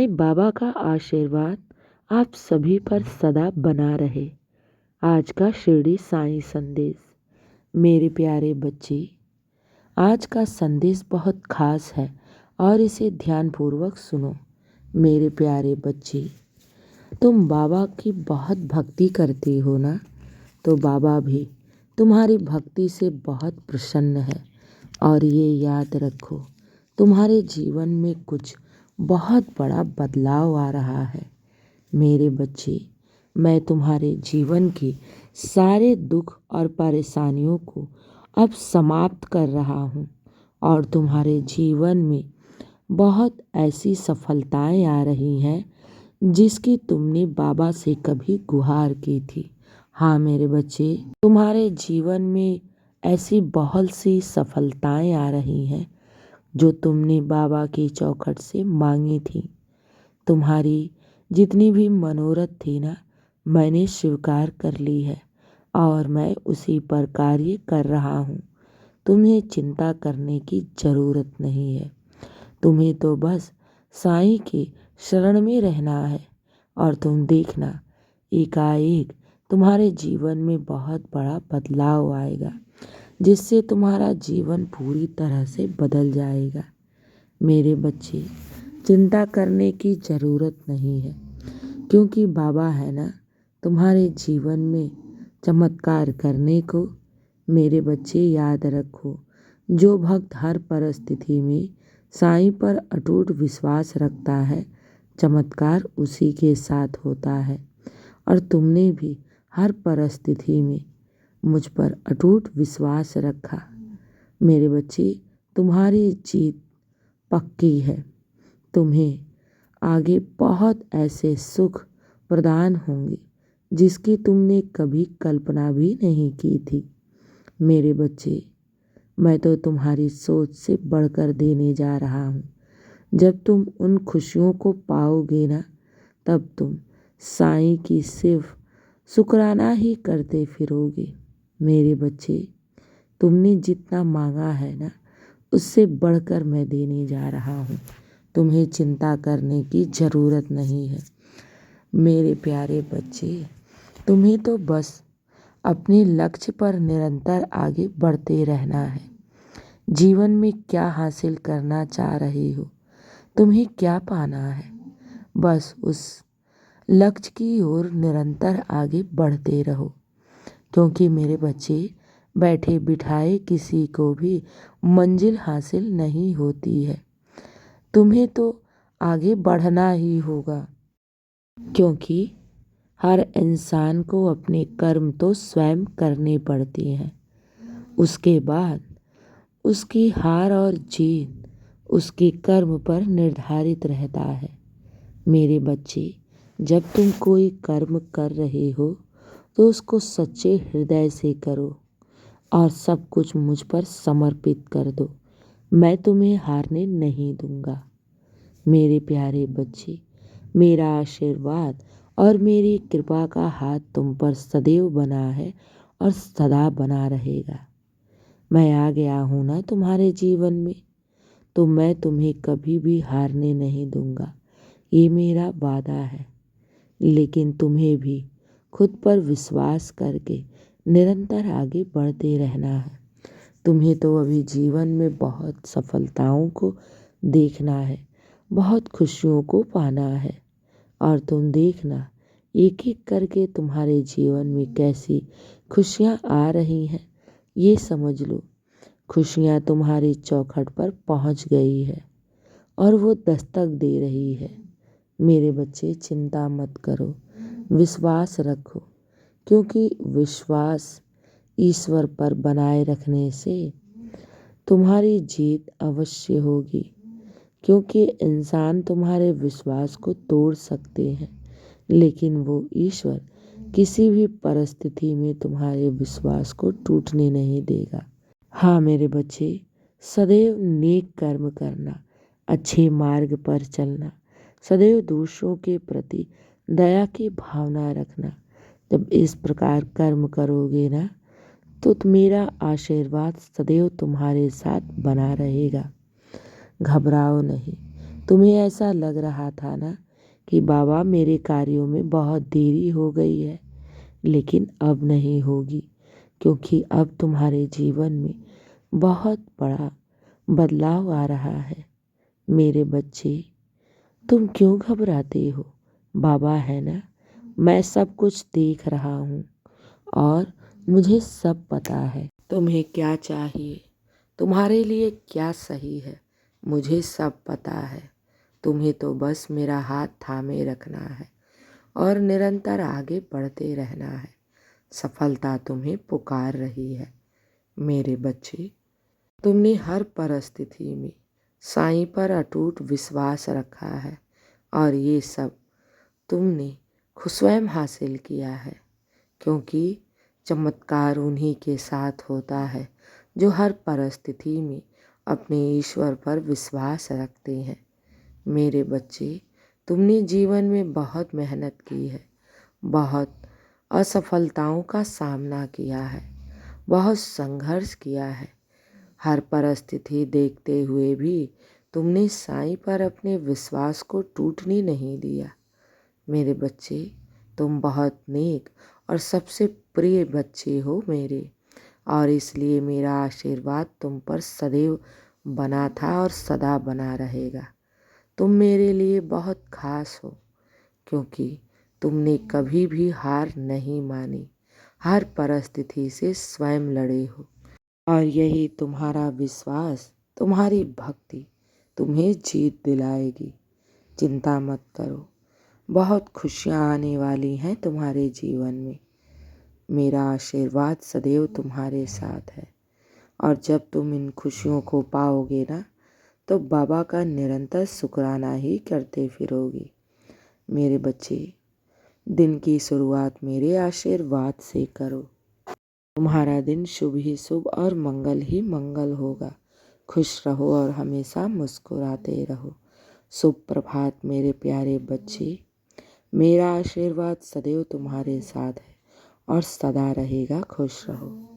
साईं बाबा का आशीर्वाद आप सभी पर सदा बना रहे। आज का शिरडी साईं संदेश। मेरे प्यारे बच्चे, आज का संदेश बहुत खास है और इसे ध्यानपूर्वक सुनो। मेरे प्यारे बच्चे, तुम बाबा की बहुत भक्ति करते हो ना, तो बाबा भी तुम्हारी भक्ति से बहुत प्रसन्न है। और ये याद रखो, तुम्हारे जीवन में कुछ बहुत बड़ा बदलाव आ रहा है। मेरे बच्चे, मैं तुम्हारे जीवन के सारे दुख और परेशानियों को अब समाप्त कर रहा हूँ और तुम्हारे जीवन में बहुत ऐसी सफलताएं आ रही हैं जिसकी तुमने बाबा से कभी गुहार की थी। हाँ मेरे बच्चे, तुम्हारे जीवन में ऐसी बहुत सी सफलताएं आ रही हैं जो तुमने बाबा की चौखट से मांगी थी। तुम्हारी जितनी भी मनोरथ थी ना, मैंने स्वीकार कर ली है और मैं उसी पर कार्य कर रहा हूँ। तुम्हें चिंता करने की ज़रूरत नहीं है। तुम्हें तो बस साईं के शरण में रहना है और तुम देखना, एकाएक तुम्हारे जीवन में बहुत बड़ा बदलाव आएगा जिससे तुम्हारा जीवन पूरी तरह से बदल जाएगा। मेरे बच्चे, चिंता करने की ज़रूरत नहीं है क्योंकि बाबा है ना तुम्हारे जीवन में चमत्कार करने को। मेरे बच्चे याद रखो, जो भक्त हर परिस्थिति में साईं पर अटूट विश्वास रखता है, चमत्कार उसी के साथ होता है। और तुमने भी हर परिस्थिति में मुझ पर अटूट विश्वास रखा। मेरे बच्चे, तुम्हारी जीत पक्की है। तुम्हें आगे बहुत ऐसे सुख प्रदान होंगे जिसकी तुमने कभी कल्पना भी नहीं की थी। मेरे बच्चे, मैं तो तुम्हारी सोच से बढ़कर देने जा रहा हूँ। जब तुम उन खुशियों को पाओगे ना, तब तुम साईं की सिर्फ शुक्राना ही करते फिरोगे। मेरे बच्चे, तुमने जितना मांगा है ना, उससे बढ़कर मैं देने जा रहा हूँ। तुम्हें चिंता करने की ज़रूरत नहीं है। मेरे प्यारे बच्चे, तुम्हें तो बस अपने लक्ष्य पर निरंतर आगे बढ़ते रहना है। जीवन में क्या हासिल करना चाह रहे हो, तुम्हें क्या पाना है, बस उस लक्ष्य की ओर निरंतर आगे बढ़ते रहो। क्योंकि मेरे बच्चे, बैठे बिठाए किसी को भी मंजिल हासिल नहीं होती है। तुम्हें तो आगे बढ़ना ही होगा, क्योंकि हर इंसान को अपने कर्म तो स्वयं करने पड़ते हैं। उसके बाद उसकी हार और जीत उसके कर्म पर निर्धारित रहता है। मेरे बच्चे, जब तुम कोई कर्म कर रहे हो तो उसको सच्चे हृदय से करो और सब कुछ मुझ पर समर्पित कर दो। मैं तुम्हें हारने नहीं दूंगा। मेरे प्यारे बच्चे, मेरा आशीर्वाद और मेरी कृपा का हाथ तुम पर सदैव बना है और सदा बना रहेगा। मैं आ गया हूँ ना तुम्हारे जीवन में, तो मैं तुम्हें कभी भी हारने नहीं दूंगा। ये मेरा वादा है। लेकिन तुम्हें भी खुद पर विश्वास करके निरंतर आगे बढ़ते रहना है। तुम्हें तो अभी जीवन में बहुत सफलताओं को देखना है, बहुत खुशियों को पाना है। और तुम देखना, एक एक करके तुम्हारे जीवन में कैसी खुशियाँ आ रही हैं, ये समझ लो। खुशियाँ तुम्हारी चौखट पर पहुँच गई है और वो दस्तक दे रही है। मेरे बच्चे, चिंता मत करो, विश्वास रखो, क्योंकि विश्वास ईश्वर पर बनाए रखने से तुम्हारी जीत अवश्य होगी। क्योंकि इंसान तुम्हारे विश्वास को तोड़ सकते हैं, लेकिन वो ईश्वर किसी भी परिस्थिति में तुम्हारे विश्वास को टूटने नहीं देगा। हाँ मेरे बच्चे, सदैव नेक कर्म करना, अच्छे मार्ग पर चलना, सदैव दूसरों के प्रति दया की भावना रखना। जब इस प्रकार कर्म करोगे ना, तो मेरा आशीर्वाद सदैव तुम्हारे साथ बना रहेगा। घबराओ नहीं, तुम्हें ऐसा लग रहा था ना कि बाबा मेरे कार्यों में बहुत देरी हो गई है, लेकिन अब नहीं होगी, क्योंकि अब तुम्हारे जीवन में बहुत बड़ा बदलाव आ रहा है। मेरे बच्चे, तुम क्यों घबराते हो? बाबा है ना, मैं सब कुछ देख रहा हूँ और मुझे सब पता है तुम्हें क्या चाहिए, तुम्हारे लिए क्या सही है। मुझे सब पता है। तुम्हें तो बस मेरा हाथ थामे रखना है और निरंतर आगे बढ़ते रहना है। सफलता तुम्हें पुकार रही है। मेरे बच्चे, तुमने हर परिस्थिति में साईं पर अटूट विश्वास रखा है और ये सब तुमने खुद स्वयं हासिल किया है, क्योंकि चमत्कार उन्हीं के साथ होता है जो हर परिस्थिति में अपने ईश्वर पर विश्वास रखते हैं। मेरे बच्चे, तुमने जीवन में बहुत मेहनत की है, बहुत असफलताओं का सामना किया है, बहुत संघर्ष किया है। हर परिस्थिति देखते हुए भी तुमने साईं पर अपने विश्वास को टूटने नहीं दिया। मेरे बच्चे, तुम बहुत नेक और सबसे प्रिय बच्चे हो मेरे, और इसलिए मेरा आशीर्वाद तुम पर सदैव बना था और सदा बना रहेगा। तुम मेरे लिए बहुत खास हो, क्योंकि तुमने कभी भी हार नहीं मानी, हर परिस्थिति से स्वयं लड़े हो, और यही तुम्हारा विश्वास, तुम्हारी भक्ति तुम्हें जीत दिलाएगी। चिंता मत करो, बहुत खुशियाँ आने वाली हैं तुम्हारे जीवन में। मेरा आशीर्वाद सदैव तुम्हारे साथ है, और जब तुम इन खुशियों को पाओगे ना, तो बाबा का निरंतर शुक्राना ही करते फिरोगे। मेरे बच्चे, दिन की शुरुआत मेरे आशीर्वाद से करो। तुम्हारा दिन शुभ ही शुभ और मंगल ही मंगल होगा। खुश रहो और हमेशा मुस्कुराते रहो। शुभ प्रभात मेरे प्यारे बच्चे। मेरा आशीर्वाद सदैव तुम्हारे साथ है और सदा रहेगा। खुश रहो।